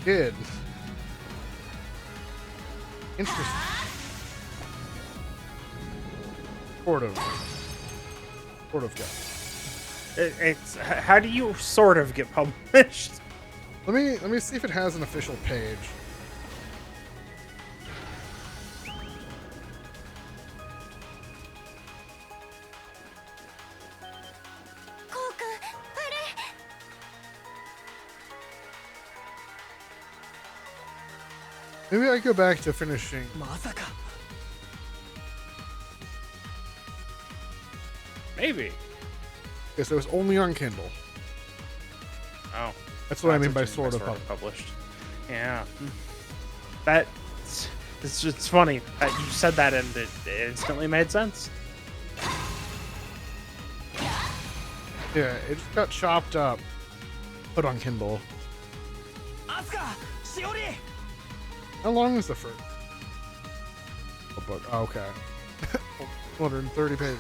did. Interesting. Sort of. Sort of, yeah. It's how do you sort of get published? Let me see if it has an official page. Maybe I go back to finishing. Maybe. Okay, so it's only on Kindle. Oh, That's what I mean by you sort of published. Yeah. It's funny that you said that and it instantly made sense. Yeah, it just got chopped up, put on Kindle. How long is the first book? Oh, okay. 130 pages.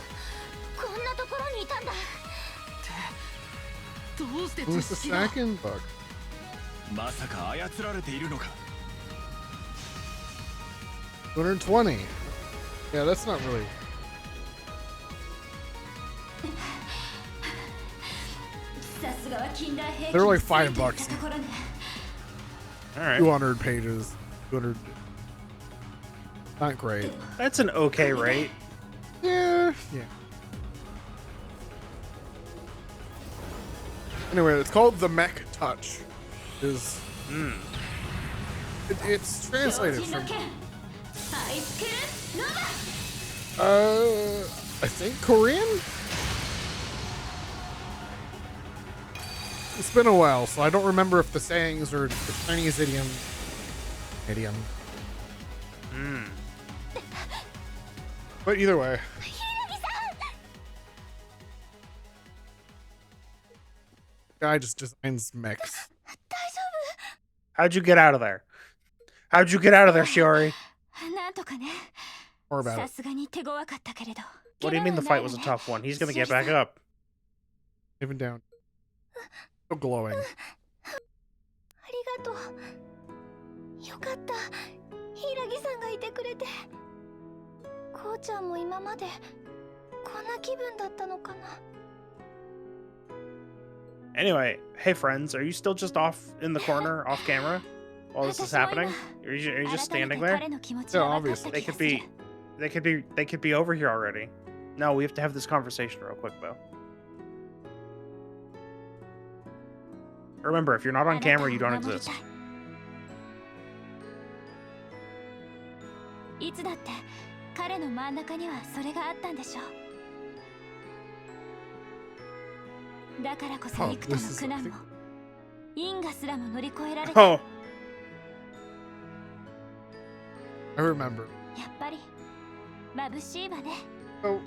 Who's the second book? まさか操られているのか 220. Yeah, that's not really. They're like $5. All right. 200 pages. 200. Not great. That's an okay rate. Yeah. Yeah. Anyway, it's called The Mech Touch. It's translated from I think Korean? It's been a while, so I don't remember if the sayings are the Chinese idiom. But either way. Guy just designs mechs. How'd you get out of there? How'd you get out of there, Shiori? More about it. What do you mean the fight was a tough one? He's gonna get back up. Even down. So glowing. Anyway, hey friends, are you still just off in the corner, off camera, while this is happening? Are you just standing there? Yeah, obviously. They could be over here already. No, we have to have this conversation real quick though. Remember, if you're not on camera, you don't exist. いつだって彼の真ん中にはそれがあったんでしょう。だからこそ幾多の苦難も因果すらも乗り越えられた。Oh, I remember. やっぱり眩しいわね。 So,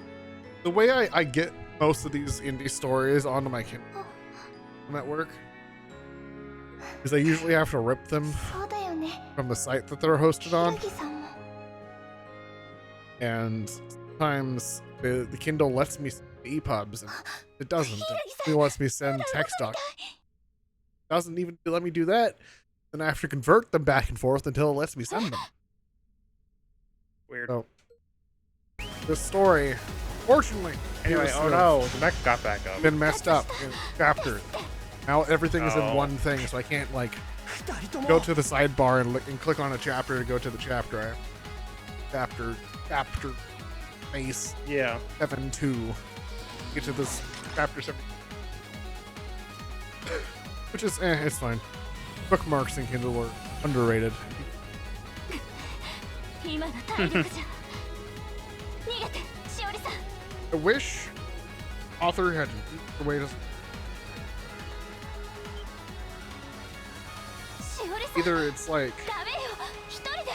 the way I get most of these indie stories onto my Kindle network is I usually have to rip them そうだよね。 from the site that they're hosted on. ひらぎさんも And sometimes the Kindle lets me send EPUBs and it doesn't. It only lets me send text docs. Doesn't even let me do that. Then I have to convert them back and forth until it lets me send them. weird. So this story, fortunately, Anyway, oh no, the mech got back up. been messed up in chapters. Now everything is in Oh. one thing, so I can't like go to the sidebar and look and click on a chapter to go to the chapter. Chapter space Yeah. 7-2. Get to this chapter 7. Which is it's fine. Bookmarks in Kindle are underrated. 今の体力じゃ逃げてしおりさん。 I wish author had the way to しおりさん either it's like ダメよ一人で。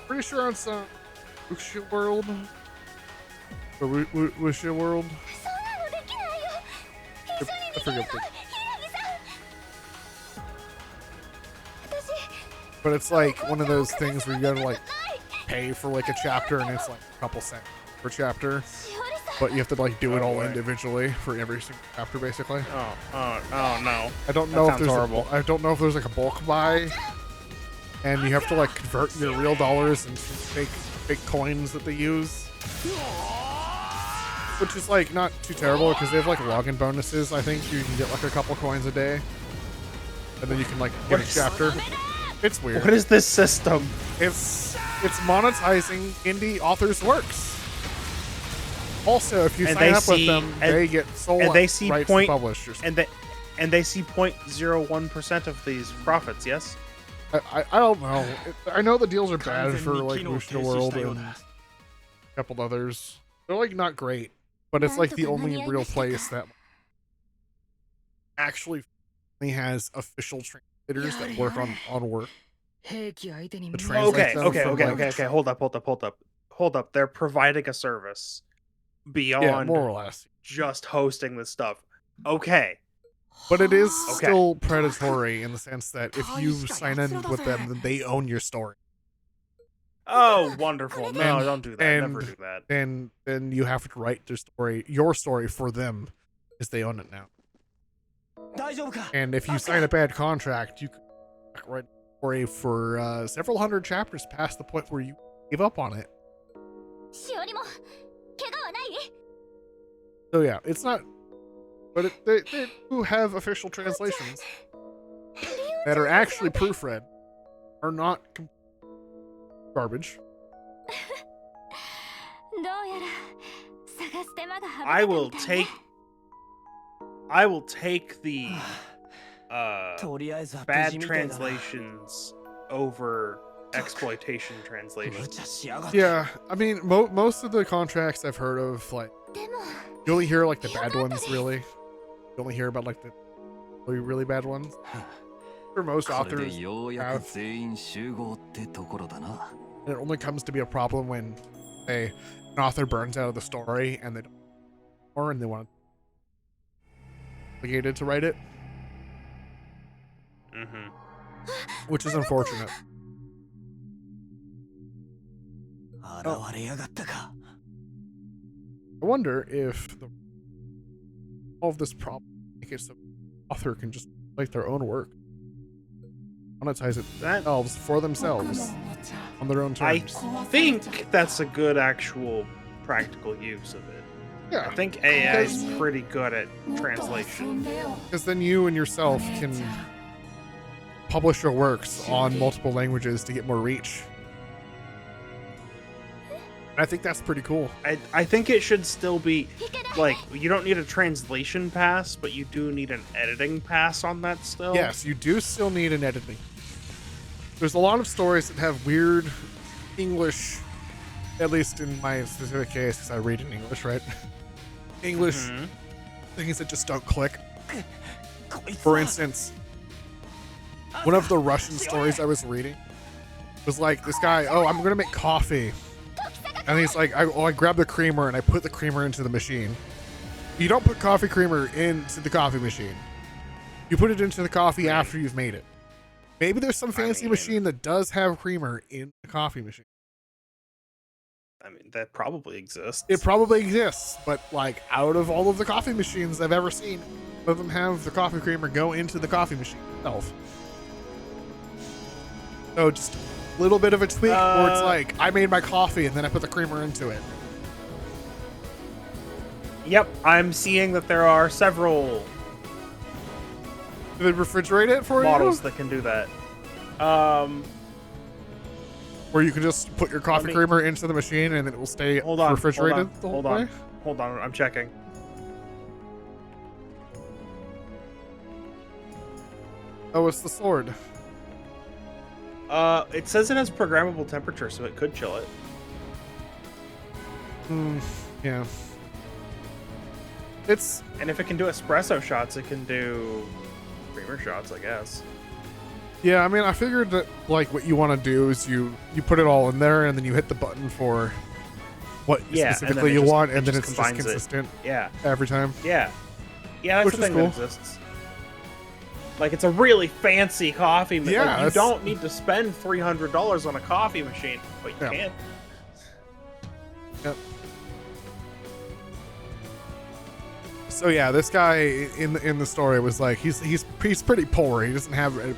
pretty sure on some Wuxia World or Wuxia World. そんなのできないよ。一緒に I 逃げる forget の the, ひらぎさん。私 but it's like one of those things where you gotta like pay for like a chapter and it's like a couple cents per chapter, しおりさん。 but you have to like do it Oh, all boy. individually for every single chapter basically. Oh no. I don't That know if sounds there's horrible. I don't know if there's like a bulk buy and you have to like convert your real dollars into fake coins that they use, which is like not too terrible because they have like login bonuses. I think you can get like a couple coins a day, and then you can like get a chapter. It's weird. What is this system? It's monetizing indie authors' works. Also, if you sign up with them, they get sole rights to publish your stuff. And they see 0.01% of these profits. Yes. I don't know. I know the deals are bad for like Booster World and a couple others. They're like not great, but it's like the only real place that actually has official translators that work on work. Okay. Hold up. They're providing a service beyond more or less just hosting this stuff. Okay. But it is still predatory in the sense that if you sign in with them, then they own your story. Oh, wonderful. No, don't do that. Never do that. And then you have to write your story for them because they own it now. And if you sign a bad contract, you can write a story for several hundred chapters past the point where you give up on it. So yeah, it's not... But they do have official translations that are actually proofread, are not garbage. I will take the bad translations over exploitation translations. Yeah, I mean, most of the contracts I've heard of, like, you only hear like the bad ones, really. You only hear about like the really bad ones. For most authors, and it only comes to be a problem when an author burns out of the story and they don't more and they want obligated to write it, which is unfortunate. I wonder if all of this problem make it so the author can just make their own work, monetize it themselves for themselves on their own terms. I think that's a good actual practical use of it. Yeah, I think AI is pretty good at translation. Because then you and yourself can publish your works on multiple languages to get more reach. I think that's pretty cool. I think it should still be, like, you don't need a translation pass, but you do need an editing pass on that still. Yes, you do still need an editing. There's a lot of stories that have weird English, at least in my specific case, because I read in English, right? English things that just don't click. For instance, one of the Russian stories I was reading was like this guy, I'm going to make coffee. And he's like, I grab the creamer and I put the creamer into the machine. You don't put coffee creamer into the coffee machine. You put it into the coffee after you've made it. Maybe there's some fancy machine that does have creamer in the coffee machine. I mean, that probably exists. It probably exists, but like out of all of the coffee machines I've ever seen, none of them have the coffee creamer go into the coffee machine itself. So just a little bit of a tweak where it's like, I made my coffee and then I put the creamer into it. Yep, I'm seeing that there are several Do they refrigerate it for models you? that can do that. Where you can just put your coffee creamer into the machine and it will stay refrigerated the whole way? Hold on, I'm checking. Oh, it's the sword. It says it has programmable temperature, so it could chill it. Yeah. And if it can do espresso shots, it can do creamer shots, I guess. Yeah, I mean, I figured that, like, what you want to do is you put it all in there, and then you hit the button for what specifically you want, and then it's just consistent every time. Yeah. Yeah, that's the thing that exists. Like, it's a really fancy coffee machine. Yeah, you don't need to spend $300 on a coffee machine, but you can. Yep. So yeah, this guy in the story was like, he's pretty poor. He doesn't have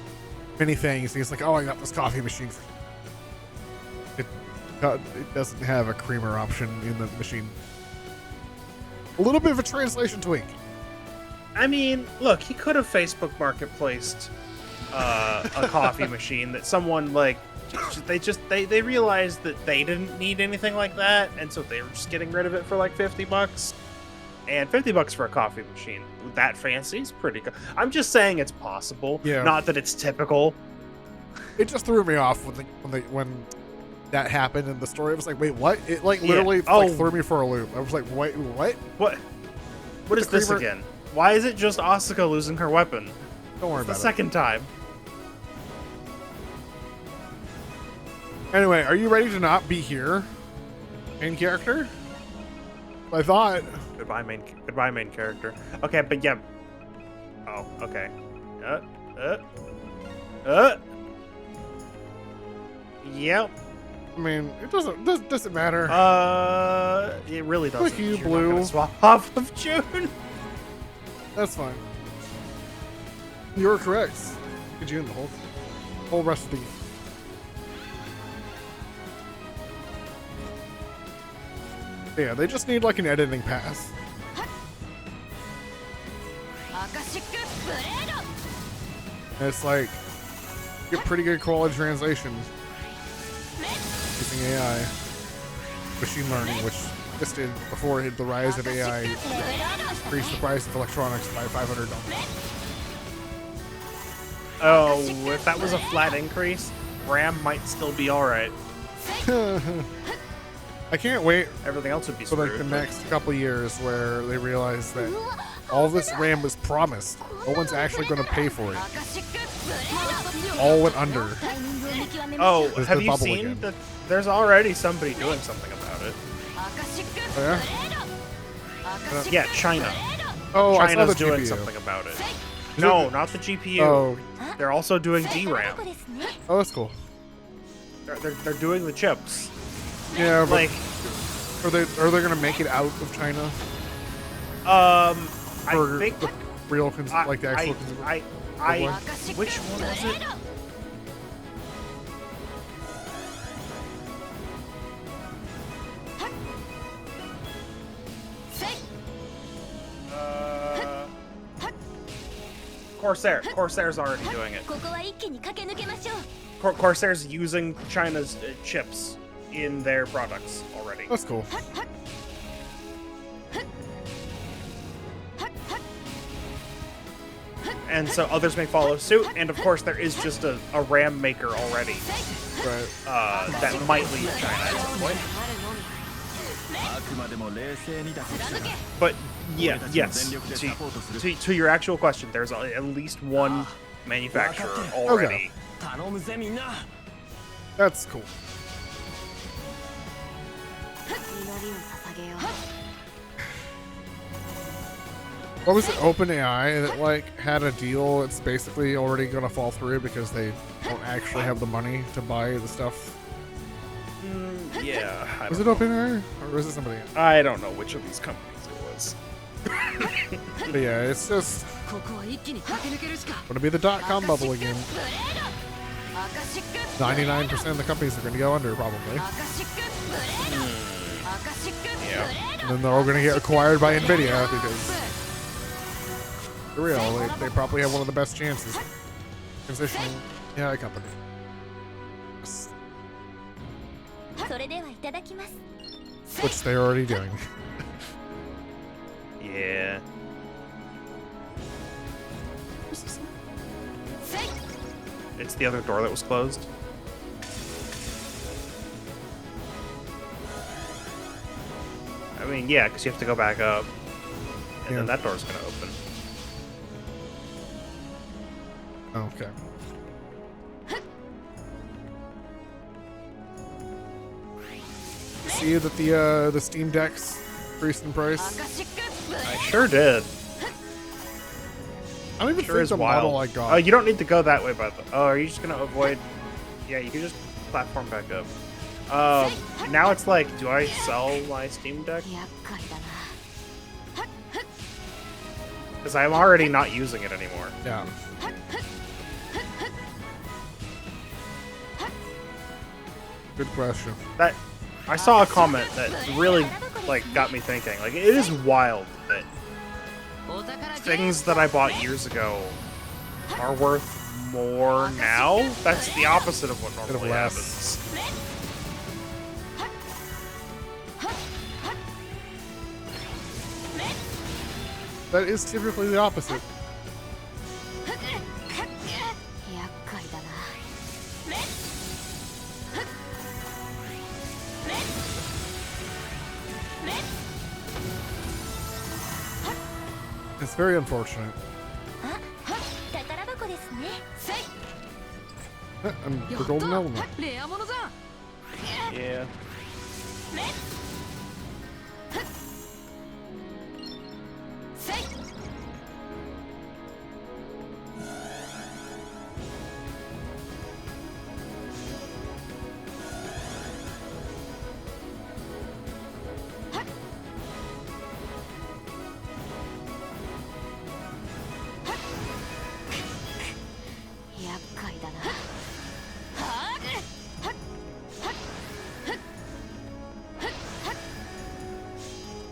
many things. He's like, oh, I got this coffee machine for you. It doesn't have a creamer option in the machine. A little bit of a translation tweak. I mean, look, he could have Facebook Marketplaced a coffee machine that someone like they realized that they didn't need anything like that, and so they were just getting rid of it for like $50. And $50 for a coffee machine that fancy is pretty good. I'm just saying it's possible, not that it's typical. It just threw me off when that happened in the story. I was like, wait, what? It like literally like threw me for a loop. I was like, wait, what? What is this again? Why is it just Asuka losing her weapon? Don't worry about it. The second time. Anyway, are you ready to not be here? Main character? I thought. Goodbye, main character. Okay, but yeah. Oh, okay. Yep. I mean, it doesn't matter. It really doesn't. Fuck you, You're Blue. not gonna swap off of June. That's fine. You're correct. Get you in the whole recipe. Yeah, they just need like an editing pass. And it's like get pretty good quality translation using AI, machine learning, which existed before the rise of AI increased the price of electronics by $500. Oh, if that was a flat increase, RAM might still be all right. I can't wait Everything else would be for screwed. like the next couple years where they realize that all this RAM was promised. No one's actually going to pay for it. All went under. Oh, There's have the you bubble seen again. that? There's already somebody doing something about it. Oh, yeah? Yeah, China. Oh, I saw China's the doing GPU. something about it. Is No, it- not the GPU. Oh, They're also doing DRAM. oh, that's cool. They're doing the chips. Yeah, but Like, are they going to make it out of China? I For think the real, like the actual consumer? which one was it? Corsair. Corsair's already doing it. Corsair's using China's chips in their products already. That's cool. And so others may follow suit, and of course there is just a RAM maker already Right. that might leave China at some point. But yeah, yes, to your actual question, there's at least one manufacturer already. That's cool. What was it, OpenAI that like had a deal that's basically already gonna fall through because they don't actually have the money to buy the stuff? Yeah. Was it OpenAI or was it somebody else? I don't know which of these companies it was. But yeah, it's just gonna be the .com bubble again. 99% of the companies are gonna go under probably. Yeah. And then they're all gonna get acquired by Nvidia because for real, they probably have one of the best chances transitioning AI company. Which they're already doing. Yeah. It's the other door that was closed. I mean, yeah, because you have to go back up. And then that door's going to open. Okay. See that the Steam Deck's increased in price? I sure did. I don't even Sure think is the wild. model I got. Oh, you don't need to go that way, by the. Oh, are you just going to avoid? Yeah, you can just platform back up. Now it's like, do I sell my Steam Deck? Because I'm already not using it anymore. Yeah. Good question. That I saw a comment that really like got me thinking. Like, it is wild that things that I bought years ago are worth more now. That's the opposite of what normally happens. That is typically the opposite. It's very unfortunate. And the golden element. Yeah.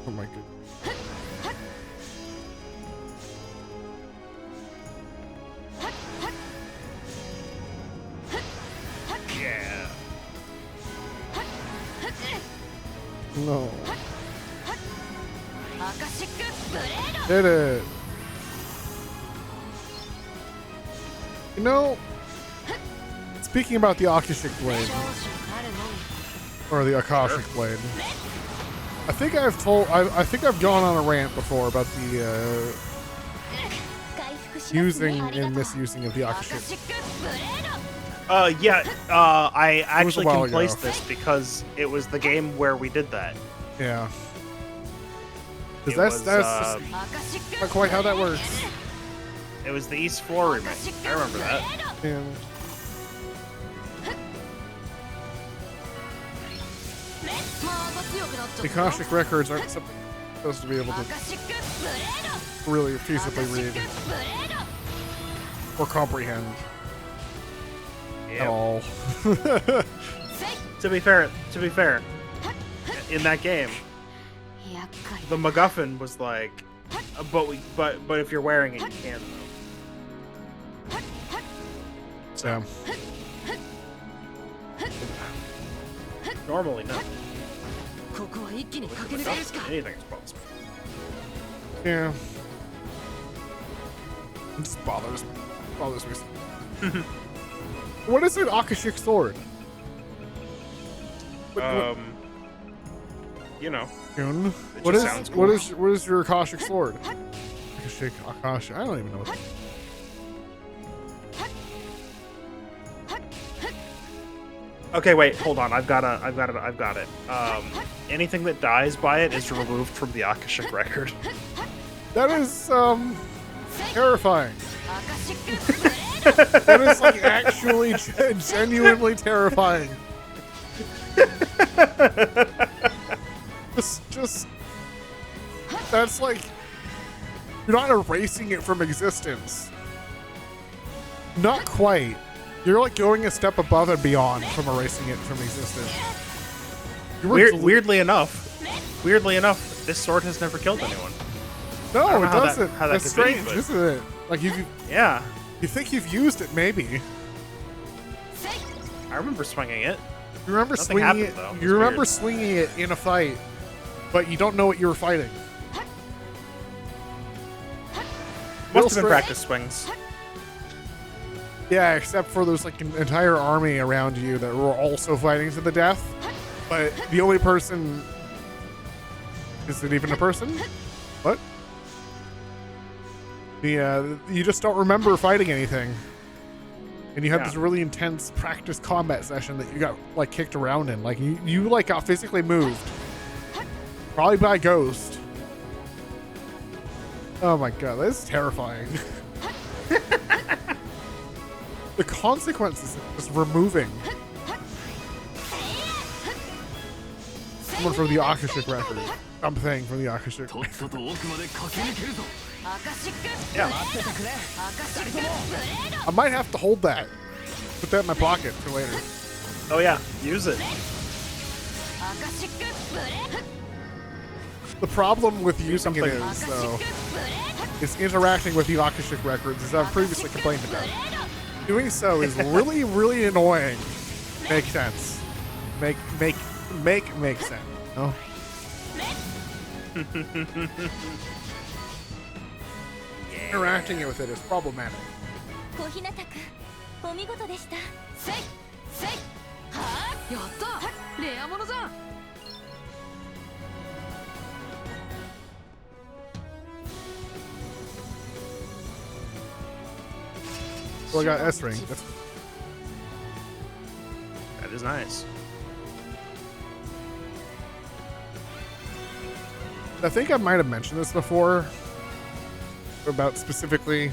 Oh my goodness. Yeah. No. Did it. You know, speaking about the Akashic Blade, or the Akashic Blade, I think I've gone on a rant before about the using and misusing of the Akashic. Yeah, I actually while can place ago. this because it was the game where we did that. Yeah. It Because that's was, just not quite how that works. It was the East 4 remake. I remember that. Yeah. The Akashic records aren't something you're supposed to be able to really feasibly read or comprehend at Yeah. all. To be fair, in that game, the MacGuffin was like, but if you're wearing it, you can though. Yeah. Normally, no. Anything is possible. Yeah. It just bothers me. What is an Akashic sword? You know. Yun? It What just is sounds what cool. is your Akashic sword? Akashic. I don't even know what. Okay, wait, hold on. I've got it. Anything that dies by it is removed from the Akashic record. That is terrifying. That is like actually genuinely terrifying. Just that's like you're not erasing it from existence. Not quite. You're like going a step above and beyond from erasing it from existence. You were Weirdly enough, this sword has never killed anyone. I no, don't it know how that- doesn't. how that That's could be, strange, but- isn't it? Like you Yeah, think you've used it, maybe. I remember swinging it. You remember Nothing swinging happened, it. though. It's You remember weird. swinging it in a fight, but you don't know what you were fighting. Must have been straight- practice swings. Yeah, except for there's like an entire army around you that were also fighting to the death. But the only person. Is it even a person? What? You just don't remember fighting anything. And you had Yeah. this really intense practice combat session that you got like kicked around in. Like you like got physically moved. Probably by a ghost. Oh my god, that's terrifying. The consequences of just removing someone from the Akashic record. Something from the Akashic. とっとと奥まで駆け抜けるぞ Yeah. I might have to hold that. Put that in my pocket for later. Oh yeah, use it. The problem with using it is, though, is interacting with the Akashic records, as I've previously complained about. Doing so is really, really annoying. Makes sense. Make sense. No? Interacting with it is problematic. 小日向くんお見事でしたせいせいはあやったレアものじゃん Well, I got S ring. That is nice. I think I might have mentioned this before about specifically.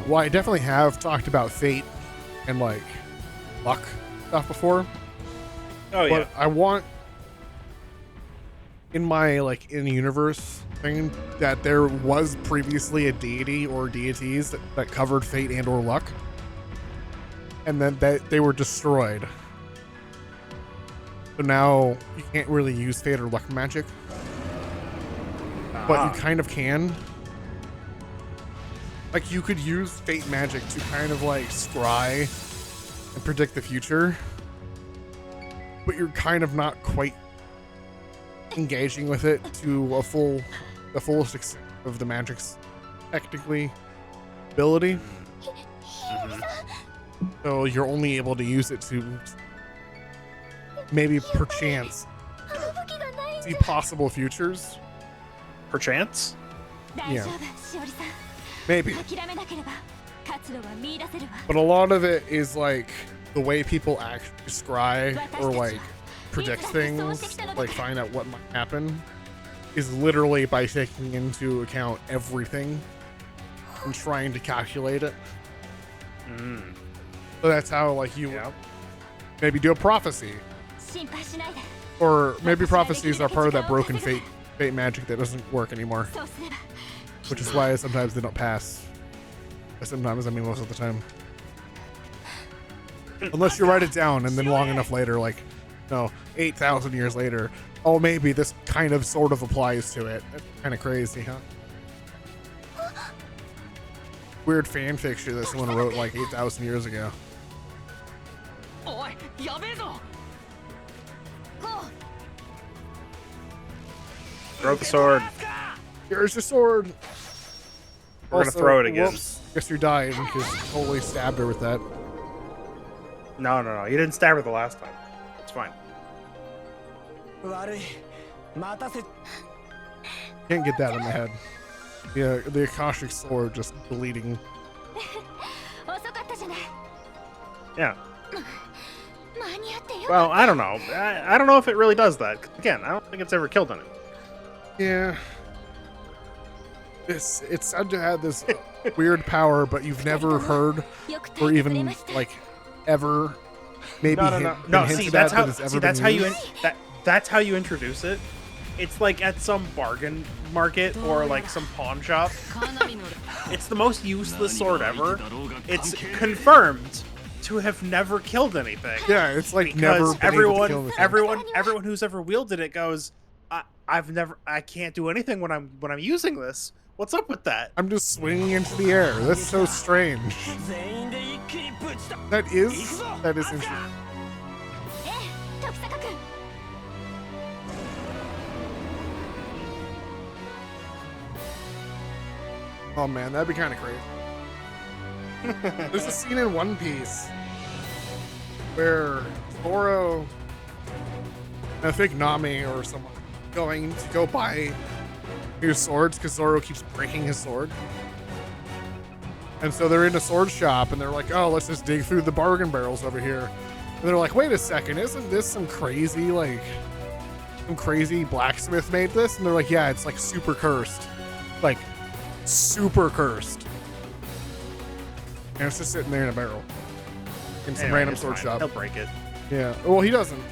Well, I definitely have talked about fate and like luck stuff before. Oh yeah. But I want in my like in universe thing that there was previously a deity or deities that covered fate and or luck, and then that they were destroyed. So now you can't really use fate or luck magic, but you kind of can. Like you could use fate magic to kind of like scry and predict the future, but you're kind of not quite engaging with it to the fullest extent of the magic's technically ability. So you're only able to use it to maybe perchance see possible futures. Perchance? Yeah. Maybe. But a lot of it is like the way people actually scry or like predict things, like find out what might happen, is literally by taking into account everything and trying to calculate it. So that's how like you maybe do a prophecy. Or maybe prophecies are part of that broken fate magic that doesn't work anymore. Which is why sometimes they don't pass. Sometimes, I mean most of the time. Unless you write it down and then long enough later, like, no, 8,000 years later, oh, maybe this kind of sort of applies to it. That's kind of crazy, huh? Weird fan fiction that someone wrote like 8,000 years ago. Throw the sword. Here's your sword. We're gonna throw it again. Whoops. Guess you died because you totally stabbed her with that. No. You didn't stab her the last time. It's fine. Can't get that in my head. Yeah, the Akashic sword just bleeding. Yeah. Well, I don't know. I don't know if it really does that. Again, I don't think it's ever killed anyone. Yeah. It's said to have this weird power, but you've never heard or even like ever maybe no. See, that's how you introduce it. It's like at some bargain market or like some pawn shop. It's the most useless sword ever. It's confirmed to have never killed anything. Yeah, it's like because never been able to kill anything. everyone who's ever wielded it goes, I can't do anything when I'm using this. What's up with that? I'm just swinging into the air. That's so strange. That is interesting. Oh man, that'd be kind of crazy. There's a scene in One Piece where Zoro, I think Nami or someone, going to go buy new swords because Zoro keeps breaking his sword. And so they're in a sword shop and they're like, oh, let's just dig through the bargain barrels over here. And they're like, wait a second, isn't this some crazy blacksmith made this? And they're like, yeah, it's like super cursed. Like, super cursed. And it's just sitting there in a barrel. In some random sword shop. He'll break it. Yeah. Well, he doesn't.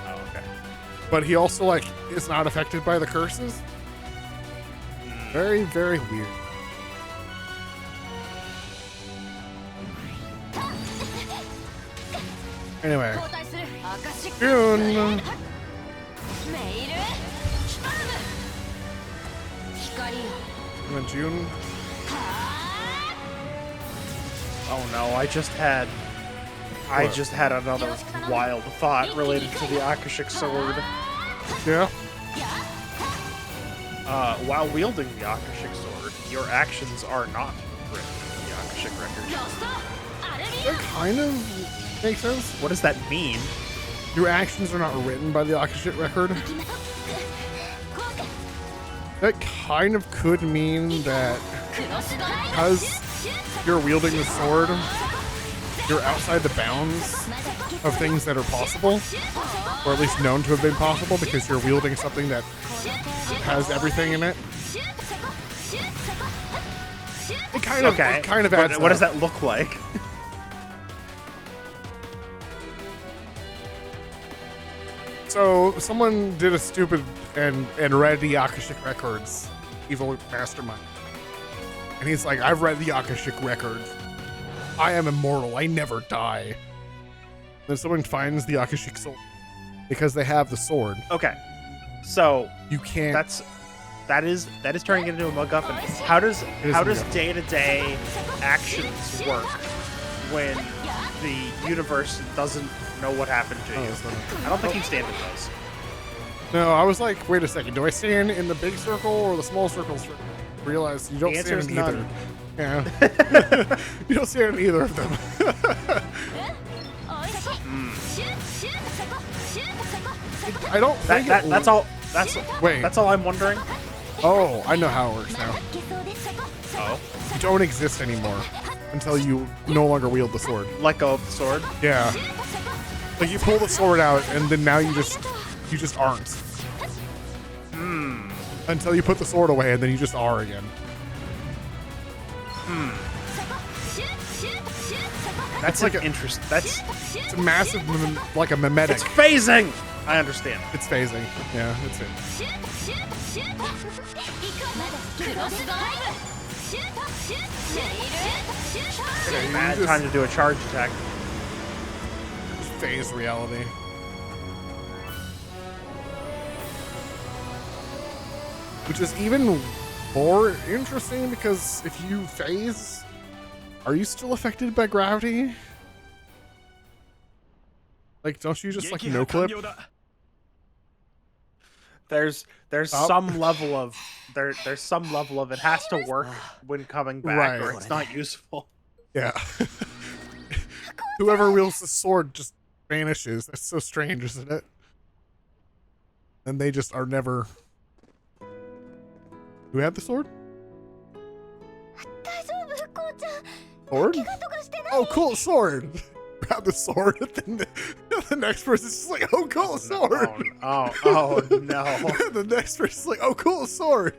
Oh, okay. But he also, like, is not affected by the curses. Very, very weird. Anyway, 交代するアカシック June. メイルシュタルム光よ And then June. Oh no, I just had another wild thought related to the Akashic Sword. Yeah. While wielding the Akashic Sword, your actions are not written in the Akashic Record. ラストアルミ That kind of makes sense. What does that mean? Your actions are not written by the Akashic record. That kind of could mean that because you're wielding the sword, you're outside the bounds of things that are possible, or at least known to have been possible, because you're wielding something that has everything in it. It kind of, Okay. it kind of adds What does up. that look like? So someone did a stupid and read the Akashic records, evil mastermind, and he's like, "I've read the Akashic records. I am immortal. I never die." Then someone finds the Akashic sword because they have the sword. Okay. So You can't. that is turning into a MacGuffin. How does is how a does MacGuffin. day-to-day actions work when the universe doesn't know what happened to Oh, you? it's not- I don't think you stand in those. No, I was like, wait a second. Do I stand in the big circle or the small circles? Realize you don't The stand answer in is either. none. Yeah. You don't stand in either of them. I don't think it That's would- all. Wait. That's all I'm wondering. Oh, I know how it works now. Oh, You don't exist anymore until you no longer wield the sword. let go of the sword. Yeah. Like you pull the sword out and then now you just aren't. Until you put the sword away and then you just are again. That's like like a- interest. That's It's a massive, like a mimetic. it's phasing. I understand. It's phasing. Yeah, it's it. Okay, you Bad just time to do a charge attack. phase reality. Which is even more interesting because if you phase, are you still affected by gravity? Like, don't you just like no clip? There's Oh. some level of there's some level of it has to work when coming back, or Right. it's not useful. Yeah. Whoever wields the sword just vanishes. That's so strange, isn't it? And they just are never. Who had the sword? Sword? Oh, cool sword! Grab the sword, and then the next person's just like, oh, cool sword! Oh no! The next person's like, oh, cool sword!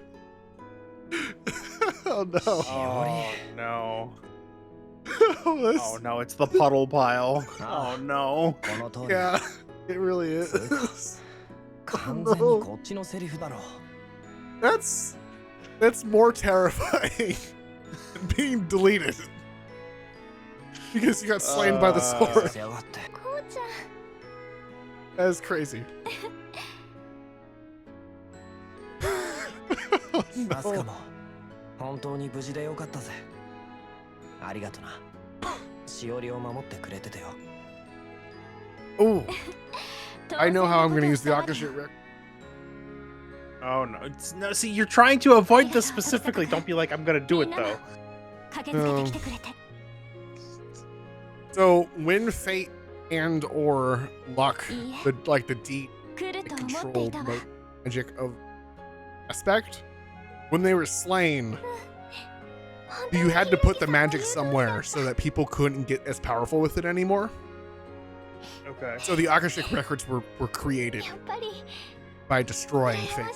Oh no. Oh no! Oh, that's- Oh no! It's the puddle pile. Oh no! この通り yeah, it really is. 完全にこっちのセリフだろ That's more terrifying than being deleted. Because you got slain by the sword. しやがって That's crazy. Oh, まさか no. も本当に無事でよかったぜありがとなしおりを守ってくれててよ Oh, I know how I'm going to use the Akashic record. Oh no! No, see, you're trying to avoid this specifically. Don't be like, I'm gonna do it though. So when fate and or luck, the deep controlled magic of aspect, when they were slain, you had to put the magic somewhere so that people couldn't get as powerful with it anymore. Okay. So the Akashic records were created by destroying fate.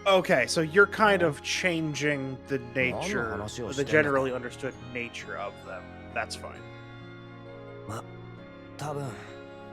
Okay, so you're kind of changing the nature, 何の話をして the んだか generally understood nature of them. That's fine. 多分